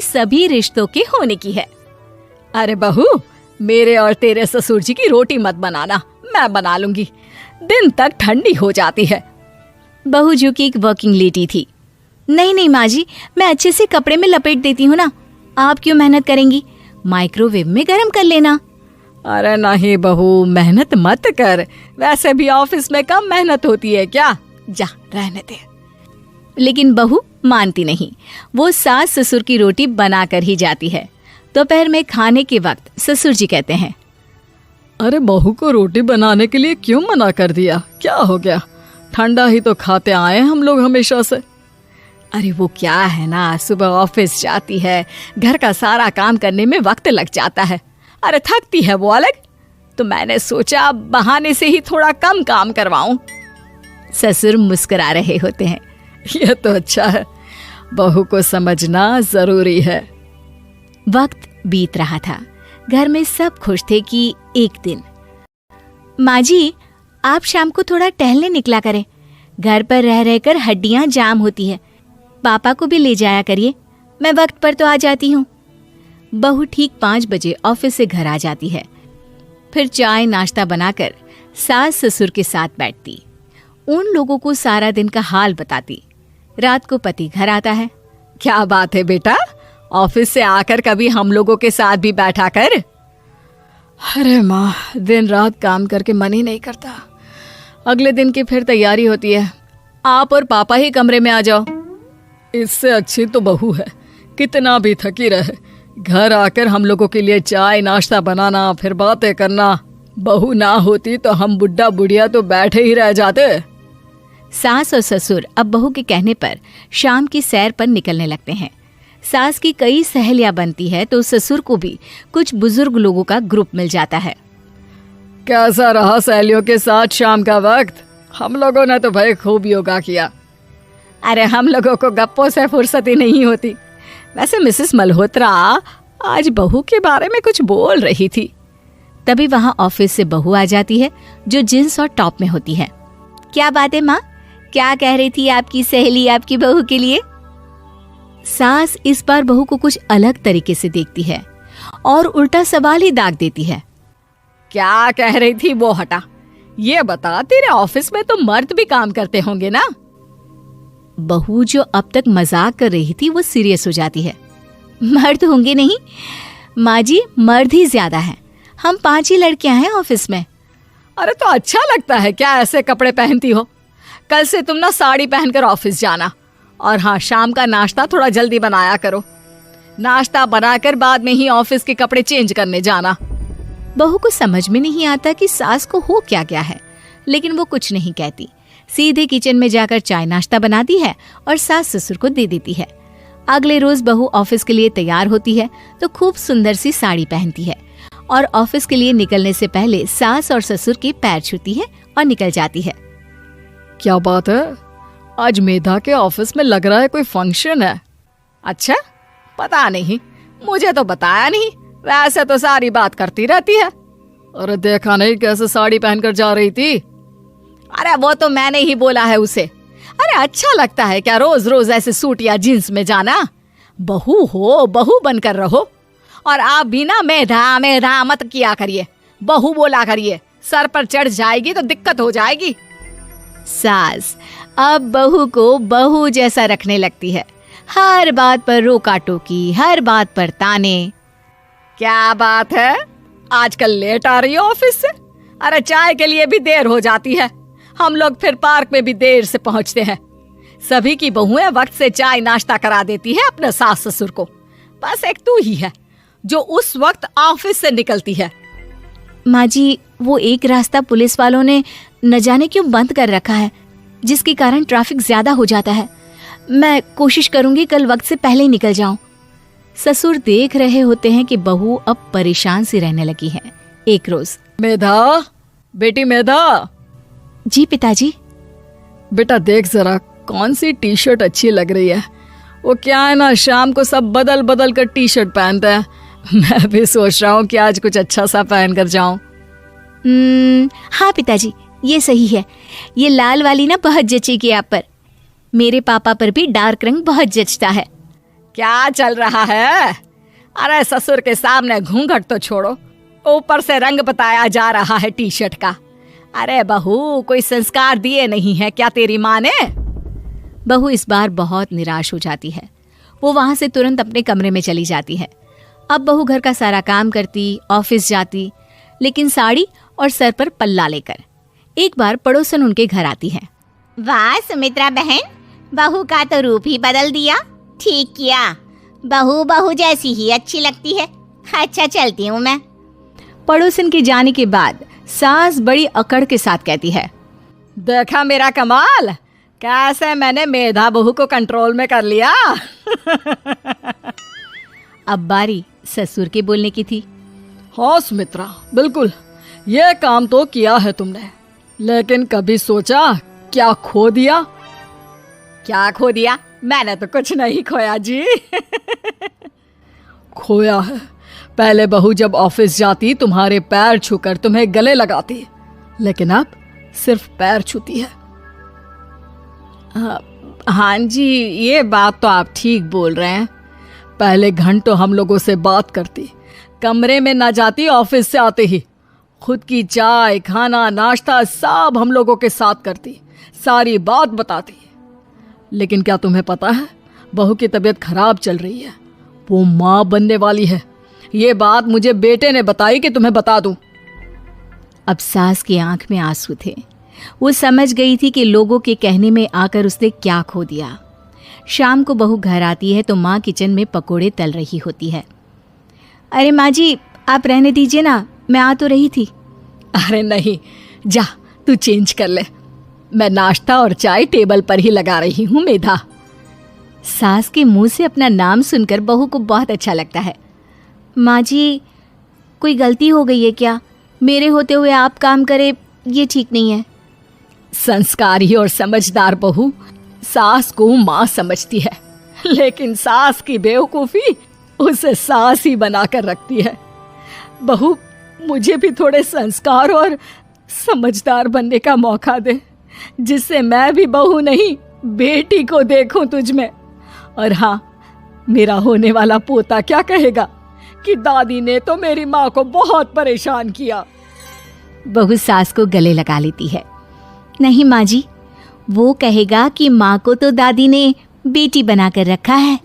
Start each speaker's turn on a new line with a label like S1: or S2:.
S1: सभी रिश्तों के होने की है। अरे बहू, मेरे और तेरे ससुर जी की रोटी मत बनाना, मैं बना लूंगी, दिन तक ठंडी हो जाती है। बहू जो कि एक वर्किंग लेडी थी। नहीं नहीं माँ जी, मैं अच्छे से कपड़े में लपेट देती हूँ ना, आप क्यों मेहनत करेंगी, माइक्रोवेव में गर्म कर लेना। अरे नहीं बहू, मेहनत मत कर, वैसे भी ऑफिस में कम मेहनत होती है क्या, जा रहने दे। लेकिन बहू मानती नहीं, वो सास ससुर की रोटी बना कर ही जाती है। दोपहर में खाने के वक्त ससुर जी कहते हैं,
S2: अरे बहू को रोटी बनाने के लिए क्यों मना कर दिया, क्या हो गया, ठंडा ही तो खाते आए हम लोग हमेशा से।
S1: अरे वो क्या है ना, सुबह ऑफिस जाती है, घर का सारा काम करने में वक्त लग जाता है, अरे थकती है वो अलग, तो मैंने सोचा बहाने से ही थोड़ा कम काम करवाऊं। ससुर मुस्कुरा रहे होते हैं।
S2: यह तो अच्छा है, बहू को समझना जरूरी है।
S1: वक्त बीत रहा था, घर में सब खुश थे कि एक दिन, माँ जी आप शाम को थोड़ा टहलने निकला करें, घर पर रह रहकर हड्डियां जाम होती है, पापा को भी ले जाया करिए, मैं वक्त पर तो आ जाती हूँ। बहू ठीक 5 बजे ऑफिस से घर आ जाती है। फिर चाय नाश्ता बनाकर सास ससुर के साथ बैठती, उन लोगों को सारा दिन का हाल बताती। रात को पति घर आता है।
S2: क्या बात है बेटा, ऑफिस से आकर कभी हम लोगों के साथ भी बैठा कर। अरे माँ, दिन रात काम करके मन ही नहीं करता, अगले दिन की फिर तैयारी होती है, आप और पापा ही कमरे में आ जाओ। इससे अच्छी तो बहू है, कितना भी थकी रहे, घर आकर हम लोगों के लिए चाय नाश्ता बनाना, फिर बातें करना। बहू ना होती तो हम बुढ़ा बुढ़िया तो बैठे ही रह जाते।
S1: सास और ससुर अब बहू के कहने पर शाम की सैर पर निकलने लगते हैं। सास की कई सहेलियां बनती है तो ससुर को भी कुछ बुजुर्ग लोगों का ग्रुप मिल जाता है।
S2: कैसा रहा सहेलियों के साथ शाम का वक्त? हम लोगों ने तो भाई खूब योगा किया।
S1: अरे हम लोगों को गप्पों से फुर्सत ही नहीं होती। वैसे मिसेस मल्होत्रा आज बहू के बारे में कुछ बोल रही थी। तभी वहां ऑफिस से बहू आ जाती है जो जींस और टॉप में होती है। क्या बात है माँ, क्या कह रही थी आपकी सहेली आपकी बहू के लिए? सास इस बार बहू को कुछ अलग तरीके से देखती है और उल्टा सवाल ही दाग देती है।
S2: क्या कह रही थी वो हटा, ये बता, तेरे ऑफिस में तो मर्द भी काम करते होंगे ना?
S1: बहू जो अब तक मजाक कर रही थी वो सीरियस हो जाती है। मर्द होंगे नहीं माँ जी, मर्द ही ज्यादा हैं, हम 5 ही लड़कियां हैं ऑफिस में।
S2: अरे तो अच्छा लगता है क्या ऐसे कपड़े पहनती हो? कल से तुम ना साड़ी पहनकर ऑफिस जाना, और हाँ, शाम का नाश्ता थोड़ा जल्दी बनाया करो, नाश्ता बनाकर बाद में ही ऑफिस के कपड़े चेंज करने जाना।
S1: बहू को समझ में नहीं आता कि सास को हो क्या गया है, लेकिन वो कुछ नहीं कहती, सीधे किचन में जाकर चाय नाश्ता बनाती है और सास ससुर को दे देती है। अगले रोज बहू ऑफिस के लिए तैयार होती है तो खूब सुंदर सी साड़ी पहनती है और ऑफिस के लिए निकलने से पहले सास और ससुर के पैर छूती है और निकल जाती है।
S2: क्या बात है, आज मेधा के ऑफिस में लग रहा है कोई फंक्शन है। अच्छा, पता नहीं, मुझे तो बताया नहीं, वैसे तो सारी बात करती रहती है। अरे देखा नहीं कैसे साड़ी पहनकर जा रही थी?
S1: अरे वो तो मैंने ही बोला है उसे। अरे अच्छा लगता है क्या रोज रोज ऐसे सूट या जींस में जाना? बहू हो, बहू बनकर रहो, और आप भी ना मेधा मेधा मत किया करिए, बहू बोला करिए, सर पर चढ़ जाएगी तो दिक्कत हो जाएगी। सास अब बहू को बहू जैसा रखने लगती है, हर बात पर रोका टोकी, हर बात पर ताने।
S2: क्या बात है, आजकल लेट आ रही हो ऑफिस से? अरे चाय के लिए भी देर हो जाती है, हम लोग फिर पार्क में भी देर से पहुंचते हैं। सभी की बहुएं वक्त से चाय नाश्ता करा देती है अपने सास ससुर को, बस एक तू ही है जो उस वक्त ऑफिस से निकलती है।
S1: माँ जी, वो एक रास्ता पुलिस वालों ने न जाने क्यों बंद कर रखा है, जिसके कारण ट्रैफिक ज्यादा हो जाता है। मैं कोशिश करूंगी कल वक्त से पहले ही निकल जाऊं। ससुर देख रहे होते हैं कि बहू अब परेशान सी रहने लगी है। एक रोज,
S2: मेधा, बेटी मेधा।
S1: जी पिताजी।
S2: बेटा देख जरा कौन सी टी शर्ट अच्छी लग रही है। वो क्या है ना, शाम को सब बदल बदल कर टी शर्ट पहनते हैं, मैं भी सोच रहा हूँ कि आज कुछ अच्छा सा पहन कर जाऊं।
S1: हाँ पिताजी, ये सही है, ये लाल वाली ना बहुत जचेगी आप पर, मेरे पापा पर भी डार्क रंग बहुत जचता है।
S2: क्या चल रहा है? अरे ससुर के सामने घूंघट तो छोड़ो, ऊपर से रंग बताया जा रहा है टी शर्ट का। अरे बहू, कोई संस्कार दिए नहीं है क्या तेरी माँ ने?
S1: बहू इस बार बहुत निराश हो जाती है। वो वहां से तुरंत अपने कमरे में चली जाती है। अब बहू घर का सारा काम करती, ऑफिस जाती, लेकिन साड़ी और सर पर पल्ला लेकर। एक बार पड़ोसन उनके घर आती है।
S3: वाह सुमित्रा बहन, बहू का तो रूप ही बदल दिया। ठीक किया, बहू बहू जैसी ही अच्छी लगती है। अच्छा चलती हूँ मैं।
S1: पड़ोसन के जाने के बाद सास बड़ी अकड़ के साथ कहती है,
S2: देखा मेरा कमाल, कैसे मैंने मेधा बहू को कंट्रोल में कर लिया।
S1: अब बारी ससुर के बोलने की थी।
S2: हाँ सुमित्रा, बिल्कुल ये काम तो किया है तुमने, लेकिन कभी सोचा क्या खो दिया? क्या खो दिया? मैंने तो कुछ नहीं खोया जी। खोया है, पहले बहू जब ऑफिस जाती तुम्हारे पैर छूकर तुम्हें गले लगाती, लेकिन अब सिर्फ पैर छूती है। हाँ जी, ये बात तो आप ठीक बोल रहे हैं। पहले घंटों हम लोगों से बात करती, कमरे में ना जाती, ऑफिस से आते ही खुद की चाय, खाना, नाश्ता सब हम लोगों के साथ करती, सारी बात बताती। लेकिन क्या तुम्हें पता है, बहू की तबीयत खराब चल रही है, वो माँ बनने वाली है। ये बात मुझे बेटे ने बताई कि तुम्हें बता दूं।
S1: अब सास की आंख में आंसू थे। वो समझ गई थी कि लोगों के कहने में आकर उसने क्या खो दिया। शाम को बहू घर आती है तो माँ किचन में पकोड़े तल रही होती है। अरे माँ जी, आप रहने दीजिए ना, मैं आ तो रही थी।
S2: अरे नहीं, जा तू चेंज कर ले, मैं नाश्ता और चाय टेबल पर ही लगा रही हूँ मेधा।
S1: सास के मुंह से अपना नाम सुनकर बहू को बहुत अच्छा लगता है। माँ जी, कोई गलती हो गई है क्या? मेरे होते हुए आप काम करें, ये ठीक नहीं है।
S2: संस्कारी और समझदार बहू सास को माँ समझती है, लेकिन सास की बेवकूफी उसे सास ही बनाकर रखती है। बहू, मुझे भी थोड़े संस्कार और समझदार बनने का मौका दे, जिससे मैं भी बहू नहीं बेटी को देखूं तुझ में। और हाँ, मेरा होने वाला पोता क्या कहेगा कि दादी ने तो मेरी माँ को बहुत परेशान किया।
S1: बहू सास को गले लगा लेती है। नहीं माँ जी, वो कहेगा कि माँ को तो दादी ने बेटी बनाकर रखा है।